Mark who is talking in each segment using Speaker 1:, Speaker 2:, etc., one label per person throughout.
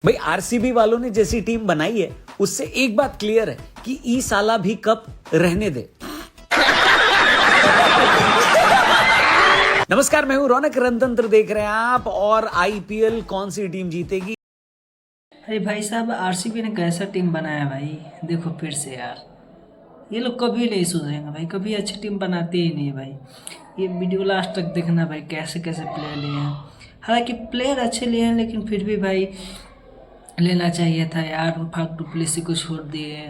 Speaker 1: भाई आरसीबी वालों ने जैसी टीम बनाई है उससे एक बात क्लियर है कि ई साला भी कप रहने दे। नमस्कार, मैं हूं रौनक, रणतंत्र देख रहे हैं आप। और आईपीएल कौन सी टीम जीतेगी?
Speaker 2: अरे भाई साहब, आरसीबी ने कैसा टीम बनाया भाई। देखो फिर से यार, ये लोग कभी नहीं सुधरेंगे भाई, कभी अच्छी टीम बनाते ही नहीं भाई। ये वीडियो लास्ट तक देखना भाई, कैसे कैसे प्लेयर लिए हैं। हालांकि प्लेयर अच्छे लिए हैं, लेकिन फिर भी भाई लेना चाहिए था यार। फाफ डुप्लेसी को छोड़ दिए,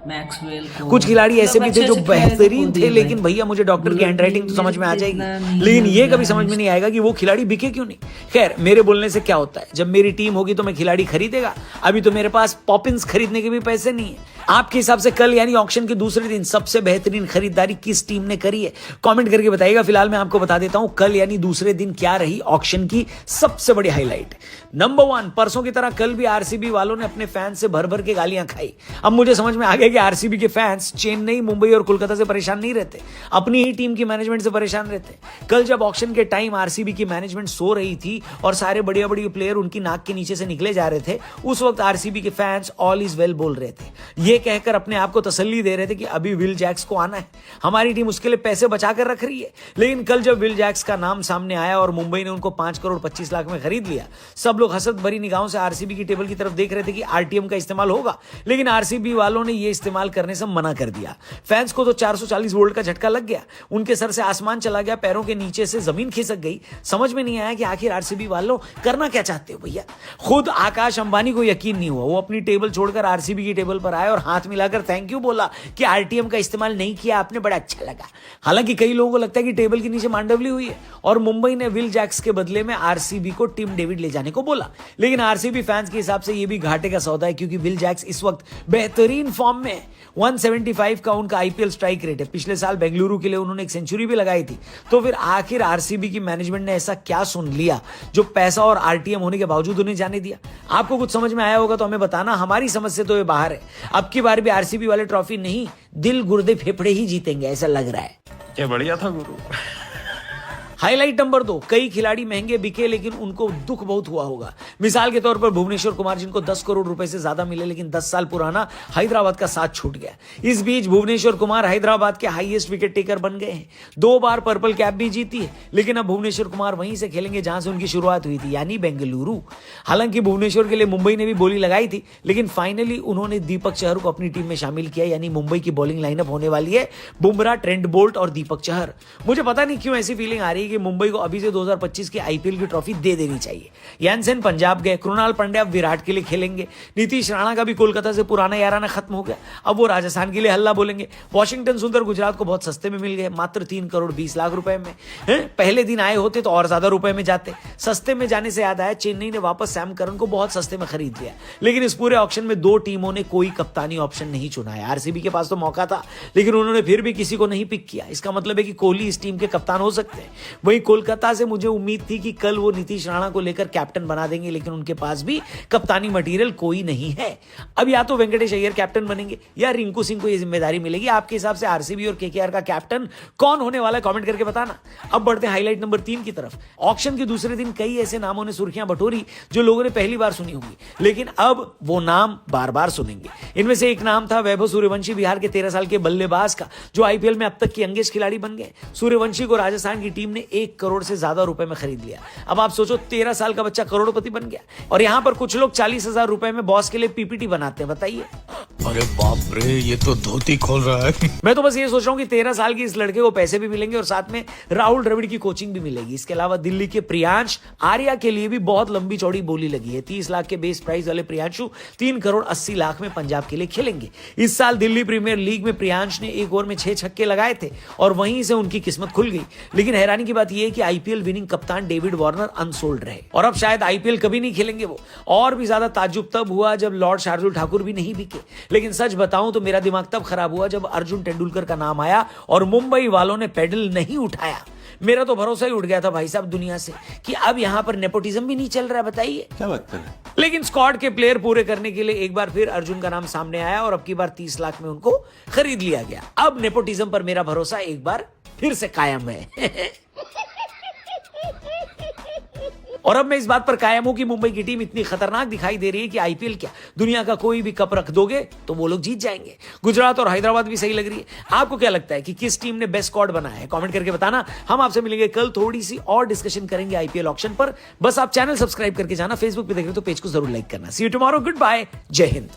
Speaker 2: मैक्सवेल को।
Speaker 1: कुछ खिलाड़ी ऐसे भी थे जो बेहतरीन थे,
Speaker 2: भाई।
Speaker 1: लेकिन भैया मुझे डॉक्टर की हैंडराइटिंग तो समझ में आ जाएगी, लेकिन ये कभी समझ में नहीं आएगा कि वो खिलाड़ी बिके क्यों नहीं। खैर, मेरे बोलने से क्या होता है, जब मेरी टीम होगी तो मैं खिलाड़ी खरीदेगा। अभी तो मेरे पास पॉपिंस खरीदने के भी पैसे नहीं है। आपके हिसाब से कल यानी ऑक्शन के दूसरे दिन सबसे बेहतरीन खरीदारी किस टीम ने करी है? कमेंट करके बताइएगा। फिलहाल मैं आपको बता देता हूं कल यानी दूसरे दिन क्या रही ऑक्शन की सबसे बड़ी हाईलाइट। नंबर 1, परसों की तरह कल भी आरसीबी वालों ने अपने फैंस से भर भर के गालियां खाई। अब मुझे समझ में आ गया कि आरसीबी के फैंस चेन्नई, मुंबई और कोलकाता से परेशान नहीं रहते, अपनी ही टीम की मैनेजमेंट से परेशान रहते। कल जब ऑक्शन के टाइम आरसीबी की मैनेजमेंट सो रही थी और सारे बड़े बड़े प्लेयर उनकी नाक के नीचे से निकले जा रहे थे, उस वक्त आरसीबी के फैंस ऑल इज वेल बोल रहे थे। ये कहकर अपने आप को तसल्ली दे रहे थे कि अभी विल जैक्स को आना है, हमारी टीम उसके लिए पैसे बचा कर रख रही है। लेकिन कल जब विल जैक्स का नाम सामने आया और मुंबई ने उनको 5 करोड़ 25 लाख में खरीद लिया, सब लोग हसत भरी निगाहों से आरसीबी की टेबल की तरफ देख रहे थे कि आरटीएम का इस्तेमाल होगा। लेकिन आरसीबी वालों ने यह इस्तेमाल करने से मना कर दिया। फैंस को तो 440 वोल्ट का झटका लग गया, उनके सर से आसमान चला गया, पैरों के नीचे से जमीन खिसक गई। समझ में नहीं आया कि आखिर आरसीबी वालों करना क्या चाहते हो भैया। खुद आकाश अंबानी को यकीन नहीं हुआ, वो अपनी टेबल छोड़कर आरसीबी की टेबल पर आए और हाथ मिलाकर थैंक यू बोला कि आरटीएम का इस्तेमाल नहीं किया आपने, बड़ा अच्छा लगा। हालांकि कई लोगों को लगता है कि टेबल के नीचे मांडवली हुई है और मुंबई ने विल जैक्स के बदले में आरसीबी को टिम डेविड ले जाने को बोला। लेकिन आरसीबी फैंस के हिसाब से यह भी घाटे का सौदा है, क्योंकि विल जैक्स इस वक्त बेहतरीन फॉर्म में 175 का उनका आईपीएल स्ट्राइक रेट है। पिछले साल बेंगलुरु के लिए उन्होंने एक सेंचुरी भी लगाई थी। तो फिर आखिर आरसीबी की मैनेजमेंट ने ऐसा क्या सुन लिया जो पैसा और आरटीएम होने के बावजूद उन्हें जाने दिया? आपको कुछ समझ में आया होगा तो हमें बताना। हमारी समझ से तो ये बाहर है। अब की बार भी आरसीबी वाले ट्रॉफी नहीं, दिल गुर्दे फेफड़े ही जीतेंगे, ऐसा लग रहा है।
Speaker 3: क्या बढ़िया था गुरु।
Speaker 1: हाईलाइट नंबर 2, कई खिलाड़ी महंगे बिके लेकिन उनको दुख बहुत हुआ होगा। मिसाल के तौर पर भुवनेश्वर कुमार, जिनको 10 करोड़ रुपए से ज्यादा मिले, लेकिन 10 साल पुराना हैदराबाद का साथ छूट गया। इस बीच भुवनेश्वर कुमार हैदराबाद के हाईएस्ट विकेट टेकर बन गए हैं। 2 बार पर्पल कैप भी जीती है। लेकिन अब भुवनेश्वर कुमार वहीं से खेलेंगे जहां से उनकी शुरुआत हुई थी, यानी बेंगलुरु। हालांकि भुवनेश्वर के लिए मुंबई ने भी बोली लगाई थी, लेकिन फाइनली उन्होंने दीपक चहर को अपनी टीम में शामिल किया। यानी मुंबई की बॉलिंग लाइनअप होने वाली है बुमराह, ट्रेंट बोल्ट और दीपक चहर। मुझे पता नहीं क्यों ऐसी फीलिंग आ रही है कि मुंबई को अभी 2025 की आईपीएल की ट्रॉफी दे देनी चाहिए। यानसेन पंजाब गए, कृणाल पांड्या अब विराट के लिए खेलेंगे, नीतीश राणा का भी कोलकाता से पुराना याराना खत्म हो गया, अब वो राजस्थान के लिए हल्ला बोलेंगे। वॉशिंगटन सुंदर गुजरात को बहुत सस्ते में मिल गए, मात्र 3 करोड़ 20 लाख रुपए में। पहले दिन आए होते तो और ज्यादा रुपए में जाते। सस्ते में जाने से याद आया, चेन्नई ने वापस सैम करन को बहुत सस्ते में खरीद लिया। लेकिन इस पूरे ऑक्शन में 2 टीमों ने कोई कप्तानी ऑप्शन नहीं चुना है। आरसीबी के पास तो मौका था, लेकिन उन्होंने फिर भी किसी को नहीं पिक किया। इसका मतलब है कि कोहली इस टीम के कप्तान हो सकते हैं। वहीं कोलकाता से मुझे उम्मीद थी कि कल वो नीतीश राणा को लेकर कैप्टन बना देंगे, लेकिन उनके पास भी कप्तानी मटेरियल कोई नहीं है। अब या तो वेंकटेश अय्यर कैप्टन बनेंगे या रिंकू सिंह को ये जिम्मेदारी मिलेगी। आपके हिसाब से आरसीबी और केकेआर का कैप्टन कौन होने वाला है? कमेंट करके बताना। अब बढ़ते हैं हाईलाइट नंबर 3 की तरफ। ऑक्शन के दूसरे दिन कई ऐसे नामों ने सुर्खियां बटोरी जो लोगों ने पहली बार सुनी होंगी, लेकिन अब वो नाम बार बार सुनेंगे। इनमें से एक नाम था वैभव सूर्यवंशी, बिहार के 13 साल के बल्लेबाज का, जो आईपीएल में अब तक के यंगेस्ट खिलाड़ी बन गए। सूर्यवंशी को राजस्थान की टीम ने 1 करोड़ से ज्यादा रुपए में खरीद लिया। अब आप सोचो, 13 साल का बच्चा करोड़पति बन गया। और यहां पर कुछ लोग 40,000 रुपए में बॉस के लिए पीपीटी बनाते हैं। बताइए।
Speaker 3: अरे बाप रे, ये तो धोती खोल रहा है।
Speaker 1: मैं तो बस ये सोच रहा हूं कि 13 साल की इस लड़के को पैसे भी मिलेंगे और साथ में राहुल द्रविड़ की कोचिंग भी मिलेगी। इसके अलावा दिल्ली के प्रियांश आर्या के लिए भी बहुत लंबी चौड़ी बोली लगी है। 30 लाख के बेस प्राइस वाले प्रियांशु 3 करोड़ 80 लाख में पंजाब के लिए खेलेंगे। इस साल दिल्ली प्रीमियर लीग में प्रियांश ने 1 ओवर में 6 छक्के लगाए थे और वहीं से उनकी किस्मत खुल गई। लेकिन हैरानी की बात यह है कि आईपीएल विनिंग कप्तान डेविड वार्नर अनसोल्ड रहे और अब शायद आईपीएल कभी नहीं खेलेंगे वो। और भी ज्यादा ताज्जुब तब हुआ जब लॉर्ड शार्दुल ठाकुर भी नहीं बिके। लेकिन सच बताऊं तो मेरा दिमाग तब खराब हुआ जब अर्जुन तेंदुलकर का नाम आया और मुंबई वालों ने पेडल नहीं उठाया। मेरा तो भरोसा ही उठ गया था भाई साहब दुनिया से कि अब यहां पर नेपोटिज्म भी नहीं चल रहा है। बताइए
Speaker 3: क्या बात कर रहे हैं?
Speaker 1: लेकिन स्क्वाड के प्लेयर पूरे करने के लिए एक बार फिर अर्जुन का नाम सामने आया और अब की बार 30 लाख में उनको खरीद लिया गया। अब नेपोटिज्म पर मेरा भरोसा एक बार फिर से कायम है। और अब मैं इस बात पर कायम हूं कि मुंबई की टीम इतनी खतरनाक दिखाई दे रही है कि आईपीएल क्या, दुनिया का कोई भी कप रख दोगे तो वो लोग जीत जाएंगे। गुजरात और हैदराबाद भी सही लग रही है। आपको क्या लगता है कि किस टीम ने बेस्ट स्क्वाड बनाया है? कमेंट करके बताना। हम आपसे मिलेंगे कल, थोड़ी सी और डिस्कशन करेंगे आईपीएल ऑक्शन पर। बस आप चैनल सब्सक्राइब करके जाना, फेसबुक पे देख रहे हो तो पेज को जरूर लाइक करना। सी यू टुमारो, गुड बाय, जय हिंद।